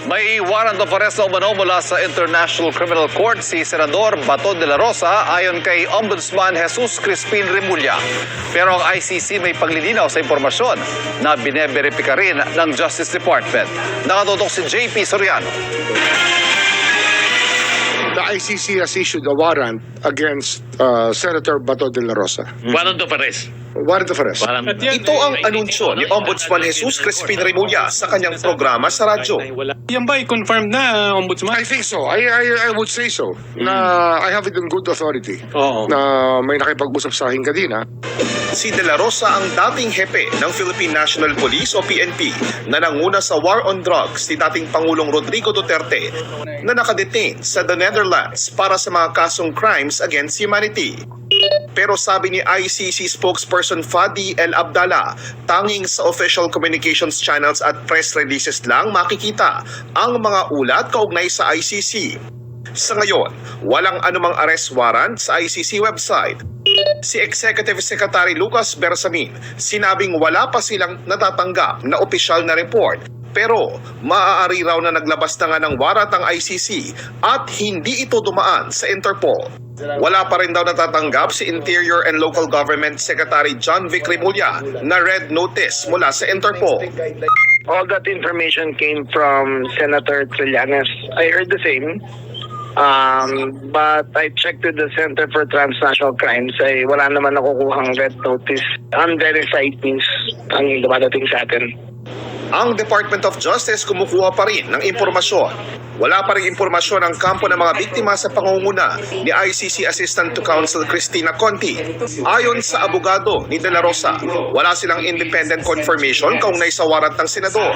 May warrant of arrest na umano mula sa International Criminal Court si Senador Bato de la Rosa ayon kay Ombudsman Jesus Crispin Remulla. Pero ang ICC may paglilinaw sa impormasyon na bineberipika rin ng Justice Department. Nakatutok si JP Soriano. The ICC has issued a warrant against Senator Bato de la Rosa. Warrant of arrest. Warrant of arrest. Ito ang anunsyo ni Ombudsman Jesus Crispin Remulla sa kanyang programa sa radyo. Yan ba i-confirm na, Ombudsman? I think so. I would say so. Na I have it in good authority. Oo. Na may nakipag-usap sa akin kanina. Si De La Rosa ang dating hepe ng Philippine National Police o PNP na nanguna sa war on drugs ni dating Pangulong Rodrigo Duterte na nakadetain sa the Netherlands para sa mga kasong crimes against humanity. Pero sabi ni ICC spokesperson Fadi El Abdallah, tanging sa official communications channels at press releases lang makikita ang mga ulat kaugnay sa ICC. Sa ngayon, walang anumang arrest warrant sa ICC website. Si Executive Secretary Lucas Bersamin sinabing wala pa silang natatanggap na opisyal na report pero maaari raw na naglabas na nga ng warrant ang ICC at hindi ito dumaan sa Interpol. Wala pa rin daw natatanggap si Interior and Local Government Secretary John Vic Remulla na red notice mula sa Interpol. All that information came from Senator Trillanes. I heard the same. But I checked with the Center for Transnational Crimes ay wala naman nakukuhang red notice. Unverified news ang dumadating sa atin. Ang Department of Justice kumukuha pa rin ng impormasyon. Wala pa rin impormasyon ang kampo ng mga biktima sa pangunguna ni ICC Assistant to Counsel Cristina Conti. Ayon sa abogado ni De La Rosa, wala silang independent confirmation kaugnay sa warrant ng senador.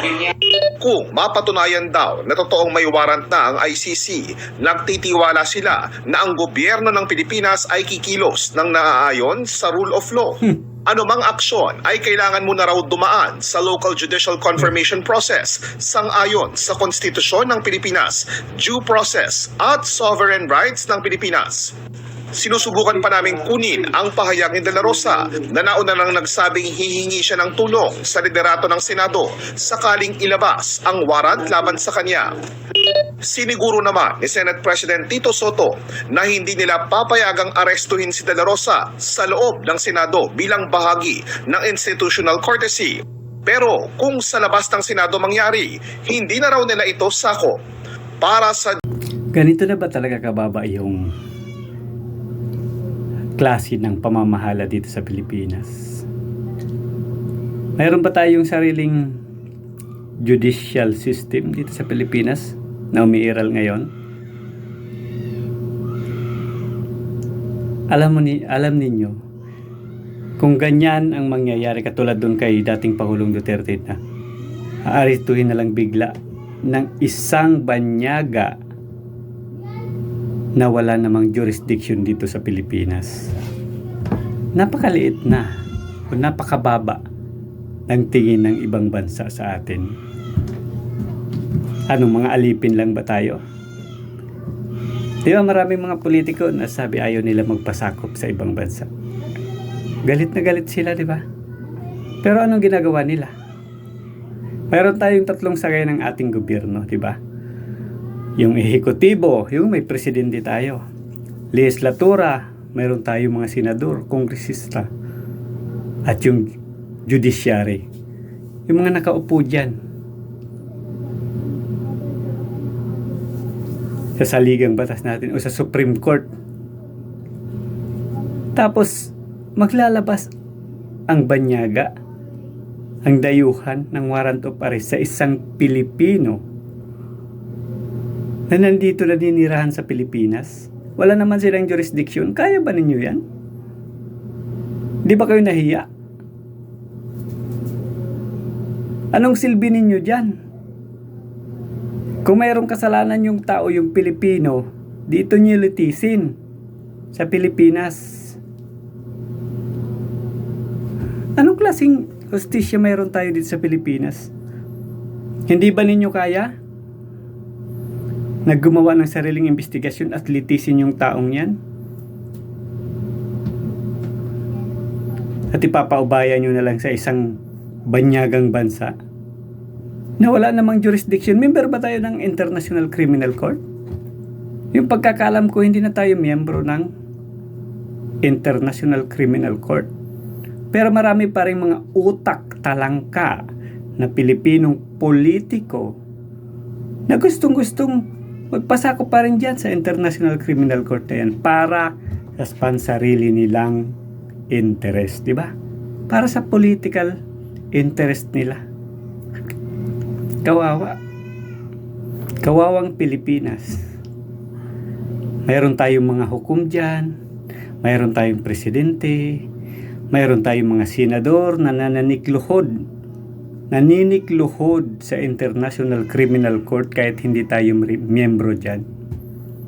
Kung mapatunayan daw na totoong may warrant na ang ICC, nagtitiwala sila na ang gobyerno ng Pilipinas ay kikilos ng naaayon sa rule of law. Anumang aksyon ay kailangan muna raw dumaan sa local judicial confirmation process sang-ayon sa konstitusyon ng Pilipinas, due process at sovereign rights ng Pilipinas. Sinusubukan pa namin kunin ang pahayag ni De La Rosa na nauna nang nagsabing hihingi siya ng tulong sa liderato ng Senado sakaling ilabas ang warrant laban sa kanya. Siniguro naman ni Senate President Tito Soto na hindi nila papayagang arestuhin si De La Rosa sa loob ng Senado bilang bahagi ng institutional courtesy. Pero kung sa labas ng Senado mangyari, hindi na raw nila ito sako. Para sa Ganito na ba talaga kababa yung klase ng pamamahala dito sa Pilipinas? Mayroon ba tayong sariling judicial system dito sa Pilipinas na umiiral ngayon? Alam ninyo, kung ganyan ang mangyayari katulad dun kay dating Pangulong Duterte na aarestuhin na lang bigla ng isang banyaga na wala namang jurisdiction dito sa Pilipinas. Napakaliit na o napakababa ng tingin ng ibang bansa sa atin. Anong mga alipin lang ba tayo? Di ba maraming mga politiko na sabi ayaw nila magpasakop sa ibang bansa? Galit na galit sila, di ba? Pero anong ginagawa nila? Mayroon tayong tatlong sagay ng ating gobyerno, di ba? Yung ehekutibo, yung may presidente tayo. Legislatura, mayroon tayong mga senador, kongresista. At yung judiciary. Yung mga nakaupo dyan. Sa saligang batas natin o sa Supreme Court. Tapos, maglalabas ang banyaga, ang dayuhan ng warrant of arrest sa isang Pilipino na nandito na dinirahan sa Pilipinas. Wala naman silang jurisdiction. Kaya ba ninyo yan? Di ba kayo nahiya? Anong silbi ninyo dyan? Kung mayroong kasalanan yung tao, yung Pilipino, dito nyo litisin sa Pilipinas. Anong klaseng hustisya mayroon tayo dito sa Pilipinas? Hindi ba ninyo kaya na gumawa ng sariling investigasyon at litisin yung taong yan? At ipapaubaya nyo na lang sa isang banyagang bansa na wala namang jurisdiction. Member ba tayo ng International Criminal Court? Yung pagkakalam ko, hindi na tayo miyembro ng International Criminal Court. Pero marami pa rin mga utak talangka na Pilipinong politiko na gustong-gustong magpasako pa rin dyan sa International Criminal Court na yan para sa pansarili nilang interest, di ba? Para sa political interest nila. Kawawa. Kawawang Pilipinas. Mayroon tayong mga hukom dyan, mayroon tayong presidente, mayroon tayong mga senador na naninikluhod sa International Criminal Court kahit hindi tayo miyembro dyan.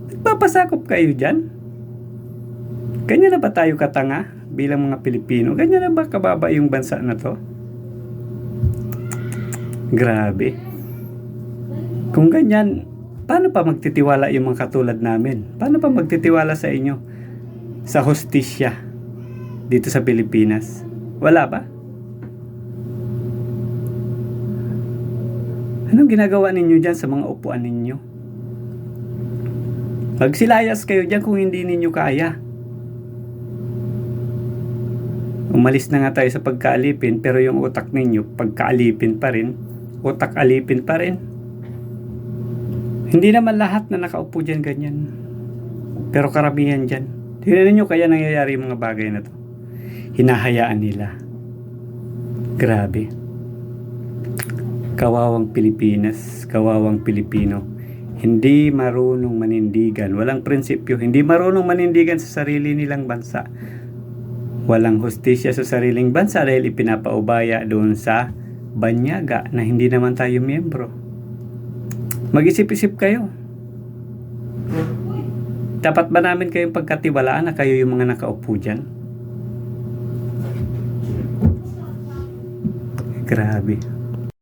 Nagpapasakop kayo dyan? Ganyan na ba tayo katanga bilang mga Pilipino? Ganyan na ba kababa yung bansa na to? Grabe. Kung ganyan, paano pa magtitiwala yung mga katulad namin? Paano pa magtitiwala sa inyo? Sa hustisya dito sa Pilipinas? Wala ba? Anong ginagawa ninyo dyan sa mga upuan ninyo? Magsilayas kayo dyan kung hindi ninyo kaya. Umalis na nga tayo sa pagkaalipin, pero yung utak ninyo, pagkaalipin pa rin, utak alipin pa rin. Hindi naman lahat na nakaupo dyan ganyan. Pero karamihan dyan. Tingnan ninyo kaya nangyayari yung mga bagay na to. Hinahayaan nila. Grabe. Kawawang Pilipinas, kawawang Pilipino. Hindi marunong manindigan, walang prinsipyo, hindi marunong manindigan sa sarili nilang bansa. Walang hustisya sa sariling bansa dahil ipinapaubaya doon sa banyaga na hindi naman tayo miyembro. Mag-isip-isip kayo. Dapat ba namin kayong pagkatiwalaan na kayo yung mga nakaupo dyan? Grabe.